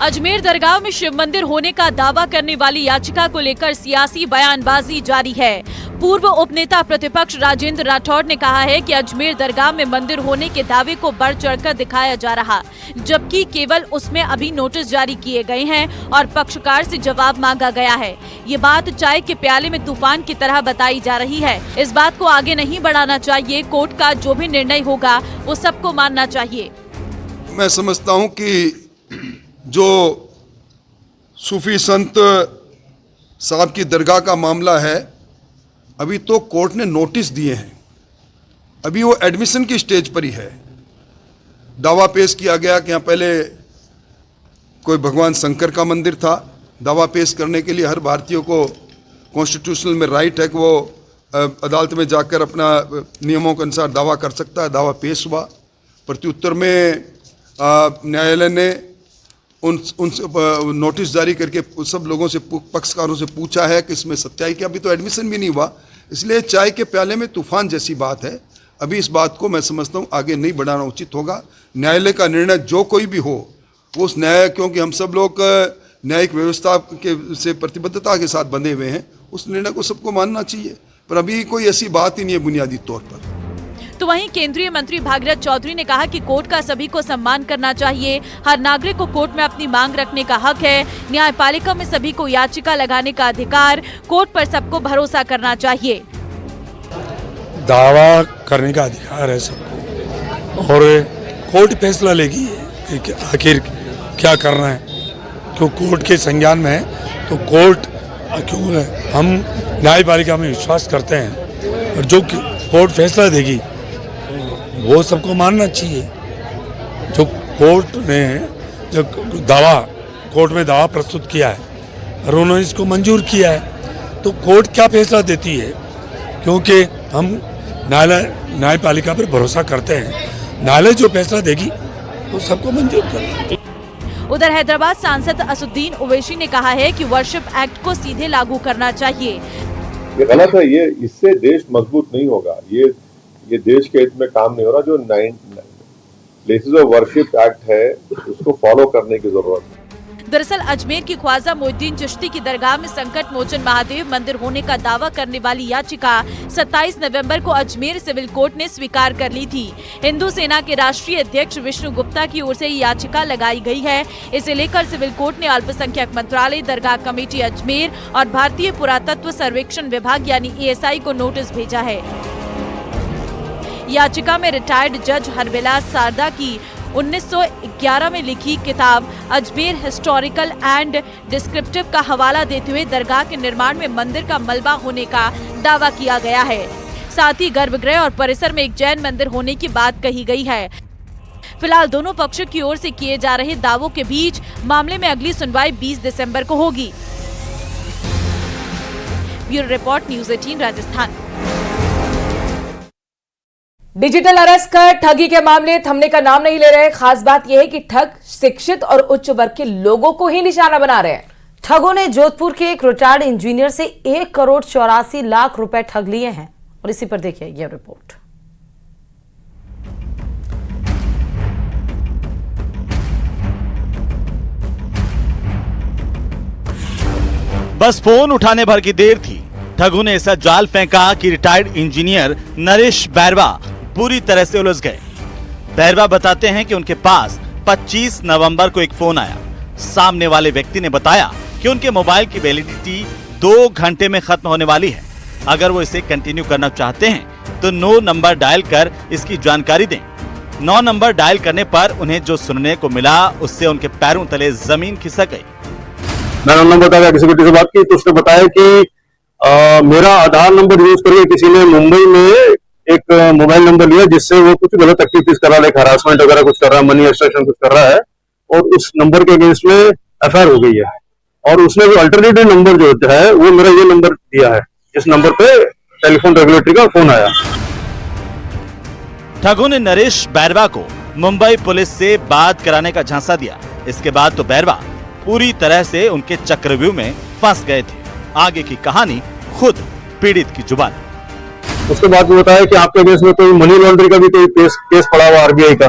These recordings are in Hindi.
अजमेर दरगाह में शिव मंदिर होने का दावा करने वाली याचिका को लेकर सियासी बयानबाजी जारी है। पूर्व उपनेता प्रतिपक्ष राजेंद्र राठौड़ ने कहा है कि अजमेर दरगाह में मंदिर होने के दावे को बढ़ चढ़कर दिखाया जा रहा, जबकि केवल उसमें अभी नोटिस जारी किए गए हैं और पक्षकार से जवाब मांगा गया है। ये बात चाय के प्याले में तूफान की तरह बताई जा रही है। इस बात को आगे नहीं बढ़ाना चाहिए। कोर्ट का जो भी निर्णय होगा वो सबको मानना चाहिए। मैं समझता हूँ कि जो सूफी संत साहब की दरगाह का मामला है, अभी तो कोर्ट ने नोटिस दिए हैं, अभी वो एडमिशन की स्टेज पर ही है। दावा पेश किया गया कि यहाँ पहले कोई भगवान शंकर का मंदिर था। दावा पेश करने के लिए हर भारतीय को कॉन्स्टिट्यूशनल में राइट है कि वो अदालत में जाकर अपना नियमों के अनुसार दावा कर सकता है। दावा पेश हुआ। प्रत्युत्तर में न्यायालय ने उन नोटिस जारी करके सब लोगों से, पक्षकारों से पूछा है कि इसमें सच्चाई क्या। अभी तो एडमिशन भी नहीं हुआ, इसलिए चाय के प्याले में तूफान जैसी बात है। अभी इस बात को मैं समझता हूँ आगे नहीं बढ़ाना उचित होगा। न्यायालय का निर्णय जो कोई भी हो वो उस न्याय, क्योंकि हम सब लोग न्यायिक व्यवस्था के से प्रतिबद्धता के साथ बंधे हुए हैं, उस निर्णय को सबको मानना चाहिए। पर अभी कोई ऐसी बात ही नहीं है बुनियादी तौर पर। तो वहीं केंद्रीय मंत्री भागीरथ चौधरी ने कहा कि कोर्ट का सभी को सम्मान करना चाहिए। हर नागरिक को कोर्ट में अपनी मांग रखने का हक है। न्यायपालिका में सभी को याचिका लगाने का अधिकार। कोर्ट पर सबको भरोसा करना चाहिए। दावा करने का अधिकार है सबको और कोर्ट फैसला लेगी कि आखिर क्या करना है। क्यों कोर्ट के संज्ञान में है तो कोर्ट क्यों है, हम न्यायपालिका में विश्वास करते हैं और जो कोर्ट फैसला देगी वो सबको मानना चाहिए। जो कोर्ट ने जो कोर्ट में दावा प्रस्तुत किया है और उन्होंने इसको मंजूर किया है तो कोर्ट क्या फैसला देती है, क्योंकि हम न्यायपालिका पर भरोसा करते हैं। न्यायालय जो फैसला देगी वो सबको मंजूर करेगी। उधर हैदराबाद सांसद असुद्दीन ओवैसी ने कहा है कि वर्शिप एक्ट को सीधे लागू करना चाहिए। ये गलत है। ये इससे देश मजबूत नहीं होगा। ये देश के हित में काम नहीं हो रहा। जो प्लेसेस ऑफ वर्शिप एक्ट है उसको फॉलो करने की जरूरत है। दरअसल अजमेर की ख्वाजा मोइनुद्दीन चिश्ती की दरगाह में संकट मोचन महादेव मंदिर होने का दावा करने वाली याचिका 27 नवंबर को अजमेर सिविल कोर्ट ने स्वीकार कर ली थी। हिंदू सेना के राष्ट्रीय अध्यक्ष विष्णु गुप्ता की ओर से याचिका लगाई गई है। इसे लेकर सिविल कोर्ट ने अल्पसंख्यक मंत्रालय, दरगाह कमेटी अजमेर और भारतीय पुरातत्व सर्वेक्षण विभाग यानी ASI को नोटिस भेजा है। याचिका में रिटायर्ड जज हरविलास सारदा की 1911 में लिखी किताब अजमेर हिस्टोरिकल एंड डिस्क्रिप्टिव का हवाला देते हुए दरगाह के निर्माण में मंदिर का मलबा होने का दावा किया गया है। साथ ही गर्भगृह और परिसर में एक जैन मंदिर होने की बात कही गई है। फिलहाल दोनों पक्षों की ओर से किए जा रहे दावों के बीच मामले में अगली सुनवाई 20 दिसंबर को होगी। Bureau report, news 18 Rajasthan. Digital arrest कर ठगी के मामले थमने का नाम नहीं ले रहे। खास बात यह है कि ठग शिक्षित और उच्च वर्ग के लोगों को ही निशाना बना रहे हैं। ठगों ने जोधपुर के एक रिटायर्ड इंजीनियर से 1 करोड़ 84 लाख रुपए ठग लिए हैं और इसी पर देखिए यह रिपोर्ट। बस फोन उठाने भर की देर थी, ठगों ने ऐसा जाल फेंका कि रिटायर्ड इंजीनियर नरेश बैरवा पूरी तरह से उलझ गए। बैरवा बताते हैं कि उनके पास 25 नवंबर को एक फोन आया। सामने वाले व्यक्ति ने बताया कि उनके मोबाइल की वैलिडिटी 2 घंटे में खत्म होने वाली है। अगर वो इसे कंटिन्यू करना चाहते हैं तो 9 नंबर डायल कर इसकी जानकारी दें। 9 नंबर डायल करने पर उन्हें जो सुनने को मिला उससे उनके पैरों तले जमीन खिसक गई। मैंने नंबर बताया, किसी से बात की तो उसने बताया कि मेरा आधार नंबर यूज करके किसी ने मुंबई में एक मोबाइल नंबर लिया जिससे वो कुछ गलत एक्टिविटीज कर रहा है, हरासमेंट वगैरह कुछ कर रहा है, मनी एक्सट्रैक्शन कुछ कर रहा है और उस नंबर के अगेंस्ट में FIR हो गई है। और उसने जो अल्टरनेटिव नंबर जो है वो मेरा ये नंबर दिया है, इस नंबर पे टेलीफोन रेगुलेटरी का फोन आया। ठगों ने नरेश बैरवा को मुंबई पुलिस से बात कराने का झांसा दिया। इसके बाद तो बैरवा पूरी तरह से उनके चक्रव्यूह में फंस गए थे। आगे की कहानी खुद पीड़ित की जुबान। उसके बाद वो बताया कि आपके अगेंस्ट में कोई मनी लॉन्ड्रिंग का भी कोई केस पड़ा हुआ RBI का।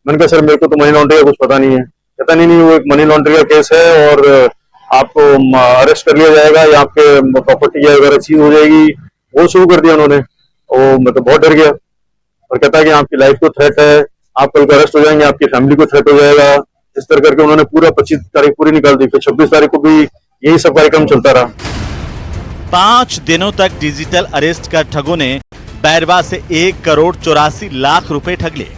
मैंने कहा सर मेरे को तो मनी लॉन्ड्रिंग का कुछ पता नहीं है। कहता नहीं वो एक मनी लॉन्ड्रिंग का केस है और आपको अरेस्ट कर लिया जाएगा या आपके प्रॉपर्टी वगैरह चीज हो जाएगी। वो शुरू कर दिया उन्होंने। वो मतलब बहुत डर गया और कहता है कि आपकी लाइफ को थ्रेट है, आप कल को अरेस्ट हो जाएंगे, आपकी फैमिली को थ्रेट हो जाएगा। इस तरह करके उन्होंने पूरा 25 तारीख पूरी निकाल दी। फिर 26 तारीख को भी यही सब कार्यक्रम चलता रहा। 5 दिनों तक डिजिटल अरेस्ट कर ठगों ने बैरवा से 1 करोड़ 84 लाख रुपए ठग लिए।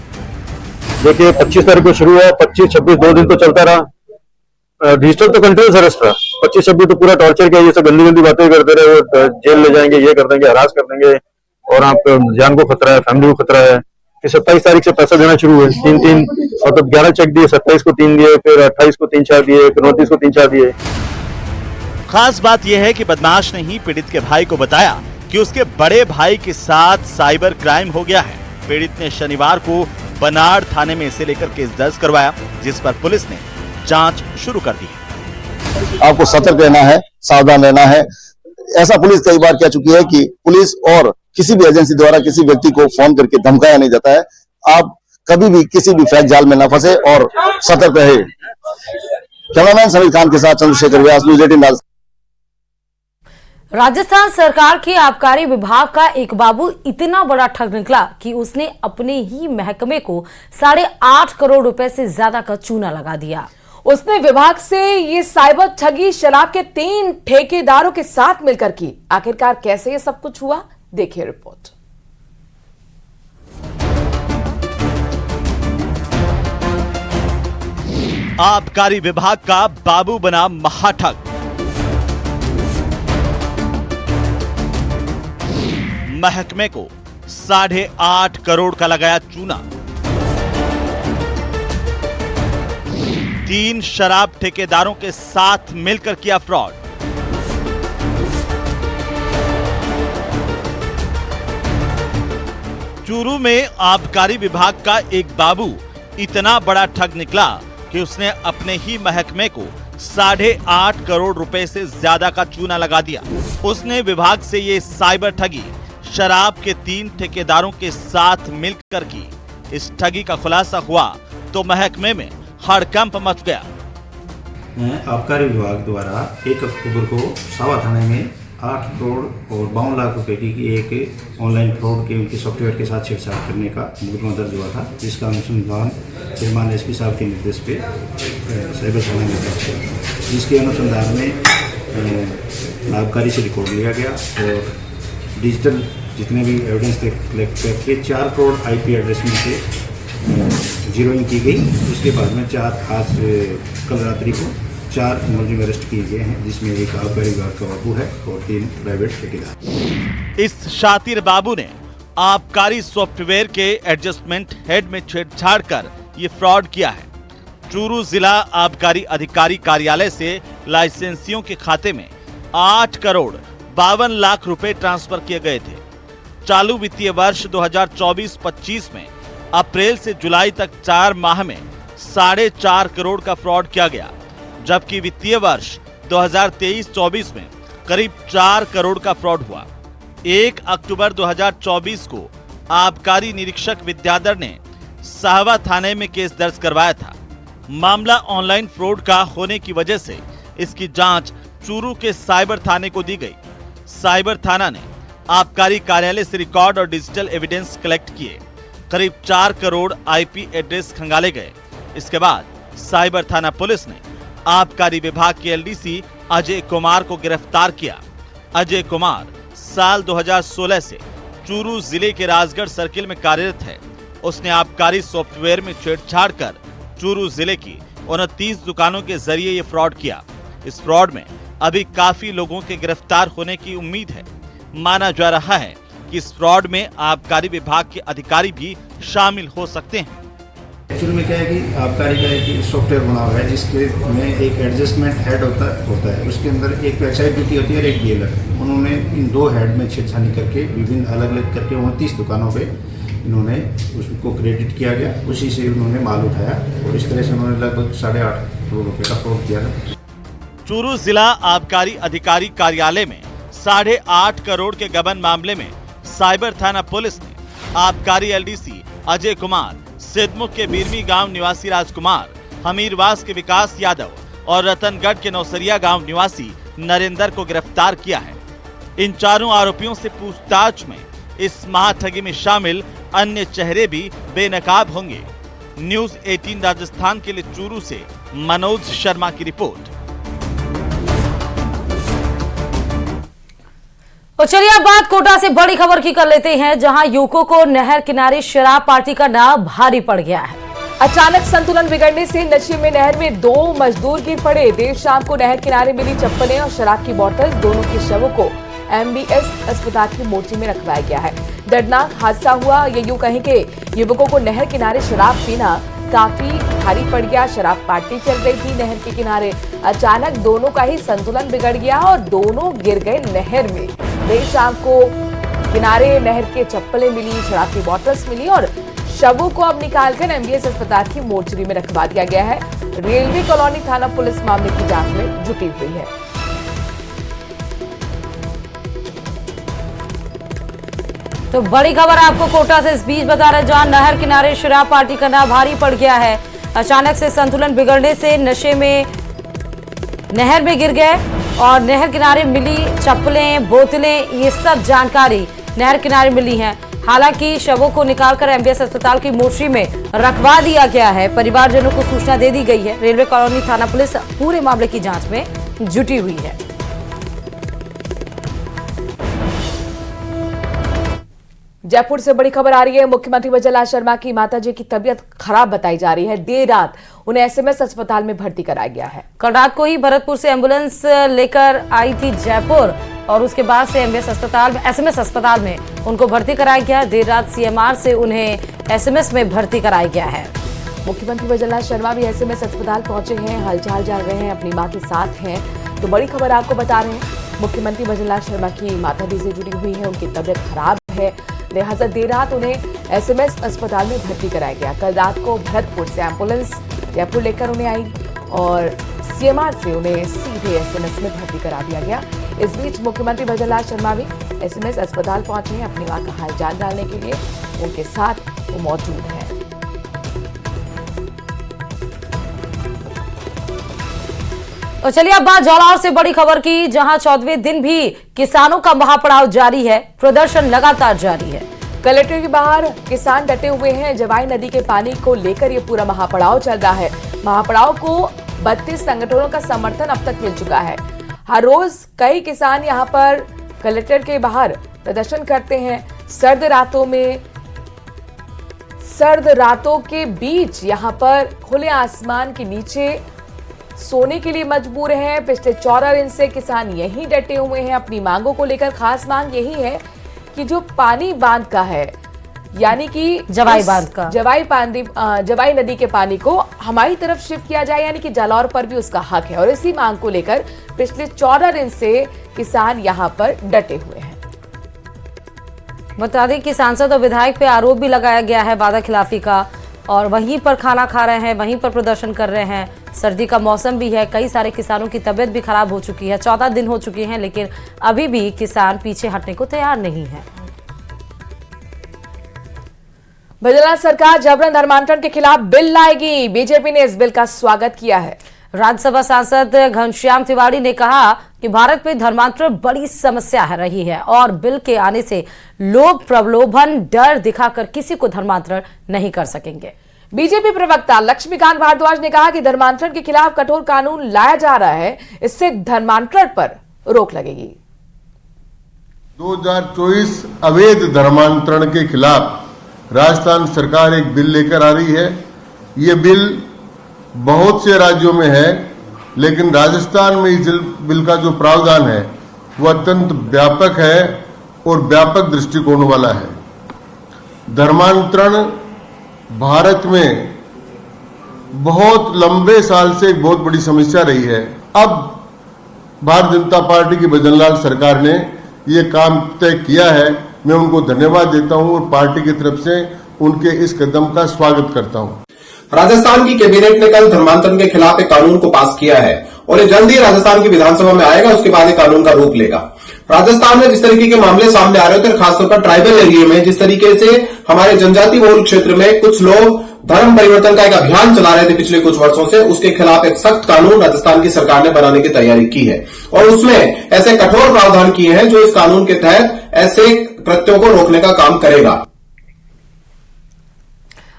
देखिए 25 तारीख को शुरू हुआ, 25, 26 2 दिन तो चलता रहा। डिजिटल तो कंटिन्यूस अरेस्ट रहा। 25, 26 तो पूरा टॉर्चर किया, ये सब गंदी गंदी बातें करते रहे, वो जेल ले जाएंगे, ये कर देंगे, हरास कर देंगे और आपको जान को खतरा है, फैमिली को खतरा है। फिर 27 तारीख से पैसा देना शुरू हुए, 3 मतलब 11 चेक दिए, 27 को 3 दिए, फिर 28 को 3-4 दिए, फिर 29 को 3-4 दिए। खास बात यह है कि बदमाश ने ही पीड़ित के भाई को बताया कि उसके बड़े भाई के साथ साइबर क्राइम हो गया है। पीड़ित ने शनिवार को बनाड़ थाने में इसे लेकर केस दर्ज करवाया, जिस पर पुलिस ने जांच शुरू कर दी। आपको सतर्क रहना है, सावधान रहना है। ऐसा पुलिस कई बार कह चुकी है कि पुलिस और किसी भी एजेंसी द्वारा किसी व्यक्ति को फोन करके धमकाया नहीं जाता है। आप कभी भी किसी भी फेक जाल में न फंसे और सतर्क रहे। कैमरामैन समीर खान के साथ चंद्रशेखर व्यास, न्यूज़ 18। राजस्थान सरकार के आबकारी विभाग का एक बाबू इतना बड़ा ठग निकला कि उसने अपने ही महकमे को 8.5 करोड़ रुपए से ज्यादा का चूना लगा दिया। उसने विभाग से ये साइबर ठगी शराब के 3 ठेकेदारों के साथ मिलकर की। आखिरकार कैसे ये सब कुछ हुआ, देखिए रिपोर्ट। आबकारी विभाग का बाबू बना महाठग। महकमे को 8.5 करोड़ का लगाया चूना। 3 शराब ठेकेदारों के साथ मिलकर किया फ्रॉड। चूरू में आबकारी विभाग का एक बाबू इतना बड़ा ठग निकला कि उसने अपने ही महकमे को 8.5 करोड़ रुपए से ज्यादा का चूना लगा दिया। उसने विभाग से ये साइबर ठगी शराब के 3 ठेकेदारों के साथ मिलकर की। इस ठगी का खुलासा हुआ तो महकमे में हड़कंप मच गया। आबकारी विभाग द्वारा 1 अक्टूबर को सावा थाने में 8 करोड़ और 52 लाख रुपए की एक ऑनलाइन फ्रॉड के उनके सॉफ्टवेयर के साथ छेड़छाड़ करने का मुकदमा दर्ज हुआ था, जिसका अनुसंधान श्रीमान एसपी साहब के निर्देश पे साइबर थाने में दर्ज हुआ, जिसके अनुसंधान में आबकारी से रिकॉर्ड लिया गया और डिजिटल जितने भी एविडेंस थे कलेक्ट करके 4 करोड़ आईपी एड्रेस में से जीरोइंग की गई। उसके बाद में आज कल रात्रि को 4 मुलजिम अरेस्ट किए गए हैं, जिसमें एक आबकारी विभाग का बाबू है और 3 प्राइवेट ठेकेदार। इस शातिर बाबू ने आबकारी सॉफ्टवेयर के एडजस्टमेंट हेड में छेड़छाड़ कर ये फ्रॉड किया है। चूरू जिला आबकारी अधिकारी कार्यालय से लाइसेंसियों के खाते में 8 करोड़ 52 लाख रुपए ट्रांसफर किए गए थे। चालू वित्तीय वर्ष 2024-25 में अप्रैल से जुलाई तक 4 माह में 4.5 करोड़ का फ्रॉड किया गया, जबकि वित्तीय वर्ष 2023-24 में करीब 4 करोड़ का फ्रॉड हुआ। 1 अक्टूबर 2024 को आबकारी निरीक्षक विद्याधर ने साहवा थाने में केस दर्ज करवाया था। मामला ऑनलाइन फ्रॉड का होने की वजह से इसकी जांच चूरू के साइबर थाने को दी गई। साइबर थाना ने आबकारी कार्यालय से रिकॉर्ड और डिजिटल एविडेंस कलेक्ट किए। करीब 4 करोड़ आईपी एड्रेस खंगाले गए। इसके बाद साइबर थाना पुलिस ने आबकारी विभाग के एलडीसी अजय कुमार को गिरफ्तार किया। अजय कुमार साल 2016 से चूरू जिले के राजगढ़ सर्किल में कार्यरत है। उसने आबकारी सॉफ्टवेयर में छेड़छाड़ कर चूरू जिले की 29 दुकानों के जरिए ये फ्रॉड किया। इस फ्रॉड में अभी काफी लोगों के गिरफ्तार होने की उम्मीद है। माना जा रहा है कि इस फ्रॉड में आबकारी विभाग के अधिकारी भी शामिल हो सकते हैं। एक्चुअली में क्या है कि आबकारी का एक सॉफ्टवेयर बना हुआ है, जिसके में एक एडजस्टमेंट हेड होता है। उसके अंदर एक वेबसाइट ड्यूटी होती है और एक डीएलआर। उन्होंने इन 2 हेड में छेड़छानी करके विभिन्न अलग अलग करके 29 दुकानों पे इन्होंने उसको क्रेडिट किया गया। उसी से उन्होंने माल उठाया और इस तरह से उन्होंने लगभग 8.5 करोड़ रुपये का फ्रॉड किया था। चूरू जिला आबकारी अधिकारी कार्यालय में 8.5 करोड़ के गबन मामले में साइबर थाना पुलिस ने आबकारी एलडीसी अजय कुमार, सिद्धमुख के बीरमी गांव निवासी राजकुमार, हमीरवास के विकास यादव और रतनगढ़ के नौसरिया गांव निवासी नरेंद्र को गिरफ्तार किया है। इन चारों आरोपियों से पूछताछ में इस महाठगी में शामिल अन्य चेहरे भी बेनकाब होंगे। न्यूज 18 राजस्थान के लिए चूरू से मनोज शर्मा की रिपोर्ट। और चलिए अब बात कोटा से बड़ी खबर की कर लेते हैं, जहां युवकों को नहर किनारे शराब पार्टी करना भारी पड़ गया है। अचानक संतुलन बिगड़ने से नशे में नहर में 2 मजदूर गिर पड़े। देर शाम को नहर किनारे मिली चप्पलें और शराब की बोतल, दोनों के शवों को MBS अस्पताल की मोर्चरी में रखवाया गया है। दर्दनाक हादसा हुआ। ये यूं कहें कि युवकों को नहर किनारे शराब पीना काफी भारी पड़ गया। शराब पार्टी चल रही थी नहर के किनारे, अचानक दोनों का ही संतुलन बिगड़ गया और दोनों गिर गए नहर में। देर शाम को किनारे नहर के चप्पलें मिली, शराब की बोतल्स मिली और शवों को अब निकालकर MBS अस्पताल की मोर्चरी में रखवा दिया गया है। रेलवे कॉलोनी थाना पुलिस मामले की जांच में जुटी हुई है। तो बड़ी खबर आपको कोटा से इस बीच बता रहे, जहां नहर किनारे शराब पार्टी करना भारी पड़ गया है। अचानक से संतुलन बिगड़ने से नशे में नहर में गिर गए और नहर किनारे मिली चप्पलें, बोतलें, ये सब जानकारी नहर किनारे मिली है। हालांकि शवों को निकालकर MBS अस्पताल की मोर्चरी में रखवा दिया गया है। परिवारजनों को सूचना दे दी गई है। रेलवे कॉलोनी थाना पुलिस पूरे मामले की जांच में जुटी हुई है। जयपुर से बड़ी खबर आ रही है। मुख्यमंत्री वजरलाल शर्मा की माताजी की तबीयत खराब बताई जा रही है। देर रात उन्हें SMS अस्पताल में भर्ती कराया गया है। कल रात को ही भरतपुर से एम्बुलेंस लेकर आई थी जयपुर और उसके बाद से SMS अस्पताल में उनको भर्ती कराया गया। देर रात CMR से उन्हें SMS में भर्ती कराया गया है। मुख्यमंत्री वजरलाल शर्मा भी SMS अस्पताल पहुंचे हैं, हालचाल जान रहे हैं, अपनी मां के साथ हैं। तो बड़ी खबर आपको बता रहे हैं, मुख्यमंत्री वजरलाल शर्मा की माताजी से जुड़ी हुई है, उनकी तबीयत खराब है, लिहाजा देर रात उन्हें SMS अस्पताल में भर्ती कराया गया। कल रात को भरतपुर से एम्बुलेंस जयपुर लेकर उन्हें आई और CMR से उन्हें सीधे SMS में भर्ती करा दिया गया। इस बीच मुख्यमंत्री वजरलाल शर्मा भी SMS अस्पताल पहुंचे हैं, अपनी मां का हालचाल जानने के लिए। उनके साथ वो मौजूद हैं। और चलिए अब बात जालौर से बड़ी खबर की, जहां 14वें दिन भी किसानों का महापड़ाव जारी है। प्रदर्शन लगातार जारी है। कलेक्ट्रेट के बाहर किसान डटे हुए हैं। जवाई नदी के पानी को लेकर ये पूरा महापड़ाव चल रहा है। महापड़ाव को 32 संगठनों का समर्थन अब तक मिल चुका है। हर रोज कई किसान यहाँ पर कलेक्ट्रेट के बाहर प्रदर्शन करते हैं। सर्द रातों के बीच यहाँ पर खुले आसमान के नीचे सोने के लिए मजबूर हैं। पिछले 14 दिन से किसान यहीं डटे हुए हैं अपनी मांगों को लेकर। खास मांग यही है कि जो पानी बांध का है, यानी कि जवाई नदी के पानी को हमारी तरफ शिफ्ट किया जाए, यानी कि जालौर पर भी उसका हक है। और इसी मांग को लेकर पिछले 14 दिन से किसान यहाँ पर डटे हुए हैं। बता दें कि सांसद और विधायक पे आरोप भी लगाया गया है वादा खिलाफी का, और वहीं पर खाना खा रहे हैं, वहीं पर प्रदर्शन कर रहे हैं। सर्दी का मौसम भी है, कई सारे किसानों की तबीयत भी खराब हो चुकी है। 14 दिन हो चुके हैं, लेकिन अभी भी किसान पीछे हटने को तैयार नहीं है। वजरलाल सरकार जबरन धर्मांतरण के खिलाफ बिल लाएगी। बीजेपी ने इस बिल का स्वागत किया है। राज्यसभा सांसद घनश्याम तिवारी ने कहा कि भारत में धर्मांतरण बड़ी समस्या रही है और बिल के आने से लोग प्रलोभन, डर दिखाकर किसी को धर्मांतरण नहीं कर सकेंगे। बीजेपी प्रवक्ता लक्ष्मीकांत भारद्वाज ने कहा कि धर्मांतरण के खिलाफ कठोर कानून लाया जा रहा है, इससे धर्मांतरण पर रोक लगेगी। 2024 अवैध धर्मांतरण के खिलाफ राजस्थान सरकार एक बिल लेकर आ रही है। ये बिल बहुत से राज्यों में है, लेकिन राजस्थान में इस बिल का जो प्रावधान है वो अत्यंत व्यापक है और व्यापक दृष्टिकोण वाला है। धर्मांतरण भारत में बहुत लंबे साल से एक बहुत बड़ी समस्या रही है। अब भारतीय जनता पार्टी की वजरलाल सरकार ने ये काम तय किया है। मैं उनको धन्यवाद देता हूं और पार्टी की तरफ से उनके इस कदम का स्वागत करता हूं। राजस्थान की कैबिनेट ने कल धर्मांतरण के खिलाफ एक कानून को पास किया है और ये जल्द ही राजस्थान की विधानसभा में आएगा। उसके बाद ये कानून का रूप लेगा। राजस्थान में जिस तरीके के मामले सामने आ रहे होते हैं, खासतौर पर ट्राइबल एरिया में जिस तरीके से हमारे जनजाति बहुल क्षेत्र में कुछ लोग धर्म परिवर्तन का एक अभियान चला रहे थे पिछले कुछ वर्षों से, उसके खिलाफ एक सख्त कानून राजस्थान की सरकार ने बनाने की तैयारी की है और उसमें ऐसे कठोर प्रावधान किए हैं जो इस कानून के तहत ऐसे कृत्यों को रोकने का काम करेगा।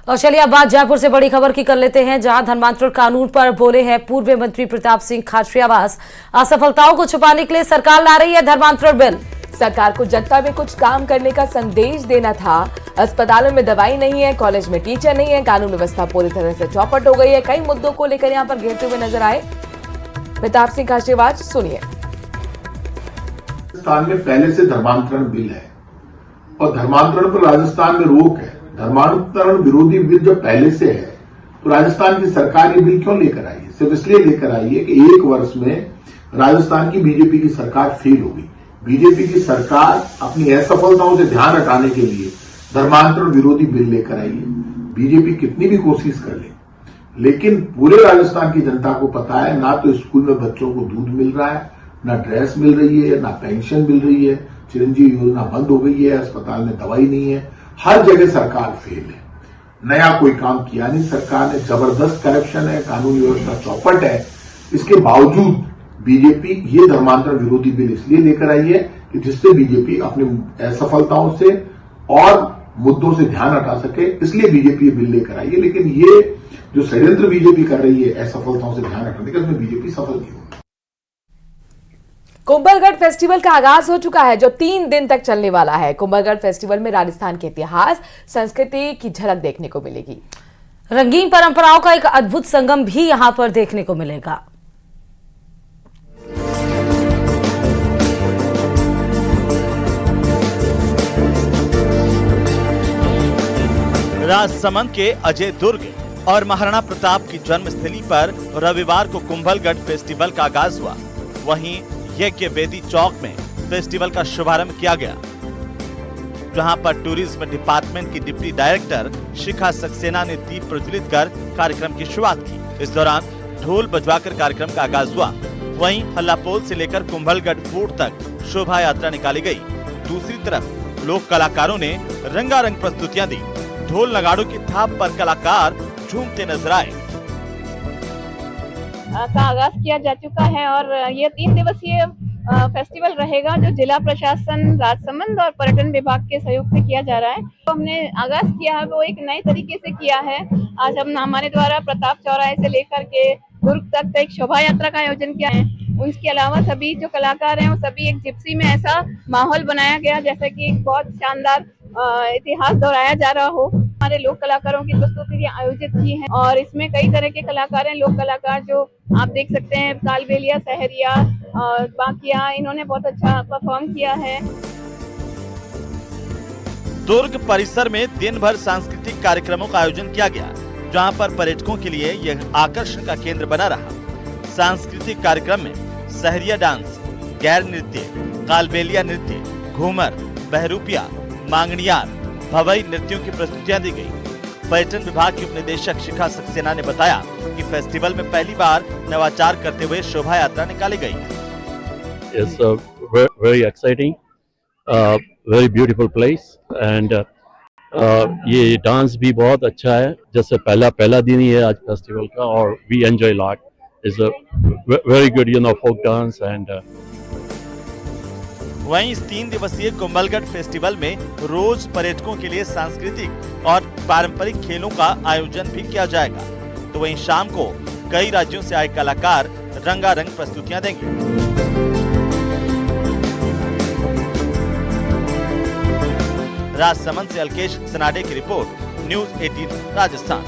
और चलिए अब बात जयपुर से बड़ी खबर की कर लेते हैं, जहां धर्मांतरण कानून पर बोले हैं पूर्व मंत्री प्रताप सिंह खाचरियावास। असफलताओं को छुपाने के लिए सरकार ला रही है धर्मांतरण बिल। सरकार को जनता में कुछ काम करने का संदेश देना था। अस्पतालों में दवाई नहीं है, कॉलेज में टीचर नहीं है, कानून व्यवस्था पूरी तरह से चौपट हो गई है। कई मुद्दों को लेकर यहां पर घेरते हुए नजर आए प्रताप सिंह खाचरियावास, सुनिए। राजस्थान में पहले से धर्मांतरण बिल है और धर्मांतरण पर राजस्थान में रोक है। धर्मांतरण विरोधी बिल जब पहले से है तो राजस्थान की सरकार ये बिल क्यों लेकर आई है? सिर्फ इसलिए लेकर आई है कि एक वर्ष में राजस्थान की बीजेपी की सरकार फेल होगी। बीजेपी की सरकार अपनी असफलताओं से ध्यान हटाने के लिए धर्मांतरण विरोधी बिल लेकर आई है। बीजेपी कितनी भी कोशिश कर ले, लेकिन पूरे राजस्थान की जनता को पता है ना तो स्कूल में बच्चों को दूध मिल रहा है, ना ड्रेस मिल रही है, ना पेंशन मिल रही है, चिरंजीवी योजना बंद हो गई है, अस्पताल में दवाई नहीं है, हर जगह सरकार फेल है। नया कोई काम किया नहीं सरकार ने, जबरदस्त करप्शन है, कानून व्यवस्था चौपट है। इसके बावजूद बीजेपी ये धर्मांतरण विरोधी बिल इसलिए लेकर आई है कि जिससे बीजेपी अपनी असफलताओं से और मुद्दों से ध्यान हटा सके, इसलिए बीजेपी ये बिल लेकर आई है। लेकिन ये जो षड्यंत्र बीजेपी कर रही है असफलताओं से ध्यान हटाने का, उसमें बीजेपी सफल नहीं होगी। कुंभलगढ़ फेस्टिवल का आगाज हो चुका है जो 3 दिन तक चलने वाला है। कुंभलगढ़ फेस्टिवल में राजस्थान के इतिहास, संस्कृति की झलक देखने को मिलेगी। रंगीन परंपराओं का एक अद्भुत संगम भी यहां पर देखने को मिलेगा। राजसमंद के अजय दुर्ग और महाराणा प्रताप की जन्मस्थली पर रविवार को कुंभलगढ़ फेस्टिवल का आगाज हुआ। वहीं यज्ञ वेदी चौक में फेस्टिवल का शुभारंभ किया गया, जहां पर टूरिज्म डिपार्टमेंट की डिप्टी डायरेक्टर शिखा सक्सेना ने दीप प्रज्वलित कर कार्यक्रम की शुरुआत की। इस दौरान ढोल बजवाकर कार्यक्रम का आगाज हुआ। वहीं हल्लापोल से लेकर कुंभलगढ़ फोर्ट तक शोभा यात्रा निकाली गई। दूसरी तरफ लोक कलाकारों ने रंगारंग प्रस्तुतियां दी। ढोल नगाड़ों की थाप पर कलाकार झूमते नजर आए। का आगाज किया जा चुका है और ये 3 दिवसीय फेस्टिवल रहेगा जो जिला प्रशासन, राजसमंद और पर्यटन विभाग के सहयोग से किया जा रहा है। तो हमने आगाज किया है वो एक नए तरीके से किया है। आज हम हमारे द्वारा प्रताप चौराहे से लेकर के दुर्ग तक एक शोभा यात्रा का आयोजन किया है। उसके अलावा सभी जो कलाकार हैं वो सभी एक जिप्सी में ऐसा माहौल बनाया गया जैसे कि एक बहुत शानदार इतिहास दोहराया जा रहा हो। हमारे लोक कलाकारों की प्रस्तुति आयोजित की है और इसमें कई तरह के कलाकार हैं, लोक कलाकार जो आप देख सकते हैं, कालबेलिया, सहरिया और बाकिया, इन्होंने बहुत अच्छा परफॉर्म किया है। दुर्ग परिसर में दिन भर सांस्कृतिक कार्यक्रमों का आयोजन किया गया, जहां पर पर्यटकों के लिए यह आकर्षण का केंद्र बना रहा। सांस्कृतिक कार्यक्रम में सहरिया डांस, गैर नृत्य, कालबेलिया नृत्य, घूमर, बहरूपिया, मांगणियार, भवई नृत्यों की प्रस्तुतियां दी गई। पर्यटन विभाग की उपनिदेशक शिखा सक्सेना ने बताया कि फेस्टिवल में पहली बार नवाचार करते हुए शोभा यात्रा निकाली गई। It's a very exciting, very beautiful place and ये डांस भी बहुत अच्छा है। जैसे पहला दिन ही है आज फेस्टिवल का और we enjoy a lot. It's a very good, folk dance and वहीं इस 3 दिवसीय कुंभलगढ़ फेस्टिवल में रोज पर्यटकों के लिए सांस्कृतिक और पारंपरिक खेलों का आयोजन भी किया जाएगा। तो वहीं शाम को कई राज्यों से आए कलाकार रंगारंग प्रस्तुतियां देंगे। राजसमंद से अलकेश सनाडे की रिपोर्ट, न्यूज़ 18 राजस्थान।